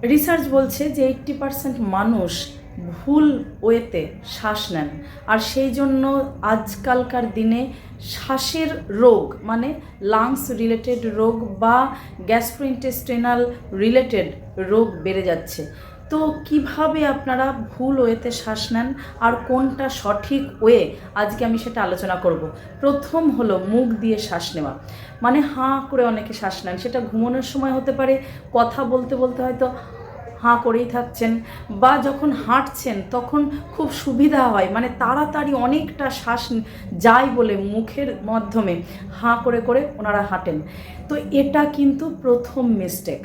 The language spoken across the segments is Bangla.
রিসার্চ বলছে যে 80% মানুষ ভুল ওয়েতে শ্বাস নেন, আর সেই জন্য আজকালকার দিনে শ্বাসের রোগ মানে লাংস রিলেটেড রোগ বা গ্যাস্ট্রোইন্টেস্টিনাল রিলেটেড রোগ বেড়ে যাচ্ছে। তো কিভাবে আপনারা ভুল ওয়েতে শ্বাস নেন আর কোনটা সঠিক ওয়ে, আজকে আমি সেটা আলোচনা করব। প্রথম হলো মুখ দিয়ে শ্বাস নেওয়া, মানে হাঁ করে অনেকে শ্বাস নেন, সেটা ঘুমানোর সময় হতে পারে, কথা বলতে বলতে হয়তো হাঁ করেই থাকছেন, বা যখন হাঁটছেন তখন খুব সুবিধা হয়, মানে তাড়াতাড়ি অনেকটা শ্বাস যায় বলে মুখের মাধ্যমে হাঁ করে করে ওনারা হাঁটেন। তো এটা কিন্তু প্রথম মিস্টেক।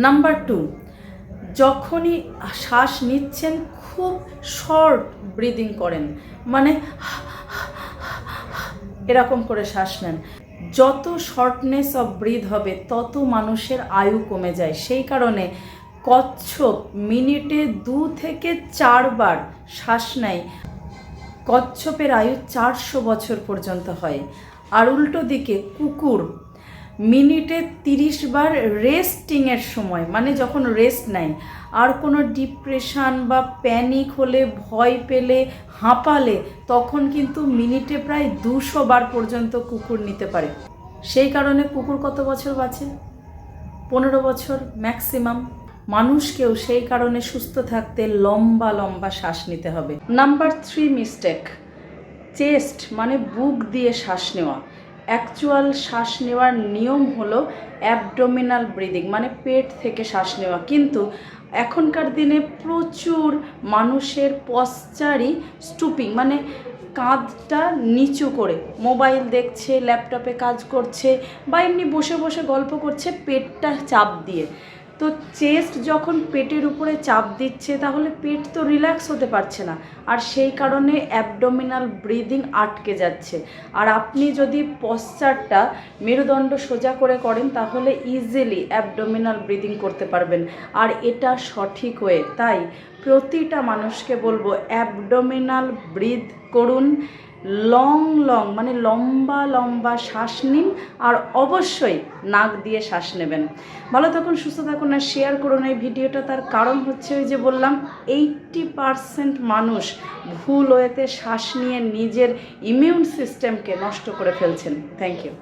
নাম্বার 2, যখনই শ্বাস নিচ্ছেন খুব শর্ট ব্রিদিং করেন, মানে এরকম করে শ্বাস নেন। যত শর্টনেস অফ ব্রিথ হবে তত মানুষের আয়ু কমে যায়। সেই কারণে কচ্ছপ মিনিটে 2 থেকে 4 বার শ্বাস নেয়, কচ্ছপের আয়ু 400 বছর পর্যন্ত হয়। আর উল্টো দিকে কুকুর মিনিটে 30 বার রেস্টিংয়ের সময়, মানে যখন রেস্ট নেয়, আর কোনো ডিপ্রেশন বা প্যানিক হলে, ভয় পেলে, হাঁপালে, তখন কিন্তু মিনিটে প্রায় 200 বার পর্যন্ত কুকুর নিতে পারে। সেই কারণে কুকুর কত বছর বাঁচে? 15 বছর ম্যাক্সিমাম। মানুষকেও সেই কারণে সুস্থ থাকতে লম্বা লম্বা শ্বাস নিতে হবে। নাম্বার 3 মিস্টেক, চেস্ট মানে বুক দিয়ে শ্বাস নেওয়া। অ্যাকচুয়াল শ্বাস নেওয়ার নিয়ম হলো অ্যাবডোমিনাল ব্রিদিং, মানে পেট থেকে শ্বাস নেওয়া। কিন্তু এখনকার দিনে প্রচুর মানুষের পশ্চারই স্টুপিং, মানে কাঁধটা নিচু করে মোবাইল দেখছে, ল্যাপটপে কাজ করছে, বা এমনি বসে বসে গল্প করছে পেটটা চাপ দিয়ে। তো চেস্ট যখন পেটের উপরে চাপ দিচ্ছে তাহলে পেট তো রিল্যাক্স হতে পারছে না, আর সেই কারণে অ্যাবডোমিনাল ব্রিদিং আটকে যাচ্ছে। আর আপনি যদি পশ্চারটা মেরুদণ্ড সোজা করে করেন তাহলে ইজিলি অ্যাবডোমিনাল ব্রিদিং করতে পারবেন, আর এটা সঠিক ওয়ে। তাই প্রতিটা মানুষকে বলবো অ্যাবডোমিনাল ব্রিথ করুন, লং লং মানে লম্বা লম্বা শ্বাস নিন, আর অবশ্যই নাক দিয়ে শ্বাস নেবেন। ভালো থাকুন, সুস্থ থাকুন, আর শেয়ার করুন এই ভিডিওটা। তার কারণ হচ্ছে ওই যে বললাম 80% মানুষ ভুল ওয়েতে শ্বাস নিয়ে নিজের ইমিউন সিস্টেমকে নষ্ট করে ফেলছেন। Thank you.